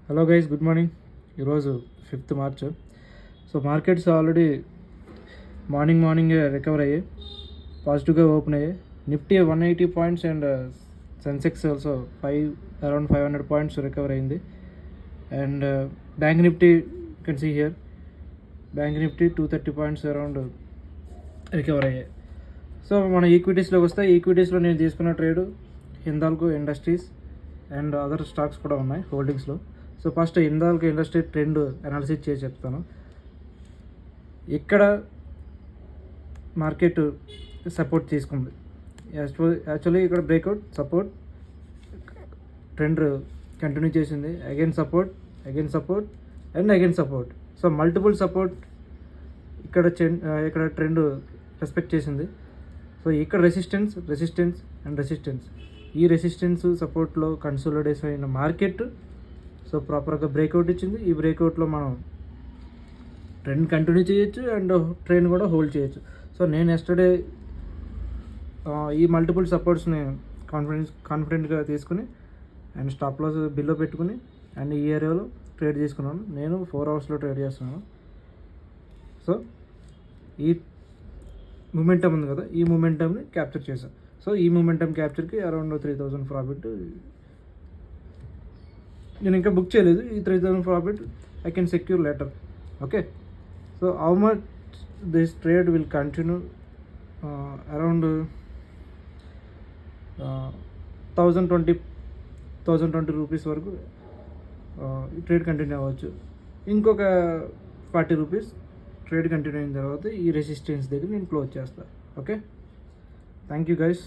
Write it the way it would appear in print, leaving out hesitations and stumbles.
Hello guys, good morning. ఈరోజు 5th March. So markets already మార్నింగే recover అయ్యాయి, పాజిటివ్గా ఓపెన్ అయ్యాయి. Nifty 180 points and Sensex also around 500 points recover అయింది. And bank Nifty can see here, bank Nifty 230 points around recover అయ్యాయి. So మన ఈక్విటీస్లోకి వస్తే, ఈక్విటీస్లో నేను తీసుకున్న trade Hindalco industries and other stocks కూడా ఉన్నాయి హోల్డింగ్స్లో. So first Hindalco industry trend analysis చేసి చెప్తాను. ఇక్కడ మార్కెట్ సపోర్ట్ తీసుకుంది. యాక్చువల్లీ ఇక్కడ బ్రేక్అవుట్, సపోర్ట్, ట్రెండ్ కంటిన్యూ చేసింది. Again support and again support. So multiple support ఇక్కడ ట్రెండ్ రెస్పెక్ట్ చేసింది. సో ఇక్కడ రెసిస్టెన్స్ అండ్ రెసిస్టెన్స్, ఈ రెసిస్టెన్స్ సపోర్ట్లో కన్సోలిడేషన్ అయిన మార్కెట్ సో ప్రాపర్గా బ్రేక్అవుట్ ఇచ్చింది. ఈ బ్రేక్అవుట్లో మనం ట్రెండ్ కంటిన్యూ చేయొచ్చు అండ్ ట్రెండ్ కూడా హోల్డ్ చేయొచ్చు. సో నేను ఎస్టర్డే ఈ మల్టిపుల్ సపోర్ట్స్ని కాన్ఫిడెంట్గా తీసుకుని అండ్ స్టాప్ లాస్ బిల్లో పెట్టుకుని అండ్ ఈ ఏరియాలో ట్రేడ్ చేసుకున్నాను. నేను 4 అవర్స్లో ట్రేడ్ చేస్తున్నాను. సో ఈ మూమెంటం ఉంది కదా, ఈ మూమెంటంని క్యాప్చర్ చేశాను. సో ఈ మూమెంటం క్యాప్చర్కి అరౌండ్ 3000 ప్రాఫిట్ నేను ఇంకా బుక్ చేయలేదు. ఈ 3000 profit I can secure later. Okay, so how much this trade will continue? Around 1020 rupees వరకు ఈ ట్రేడ్ కంటిన్యూ అవ్వచ్చు. ఇంకొక 40 రూపీస్ ట్రేడ్ కంటిన్యూ అయిన తర్వాత ఈ రెసిస్టెన్స్ దగ్గర నేను క్లోజ్ చేస్తాను. Okay, thank you guys.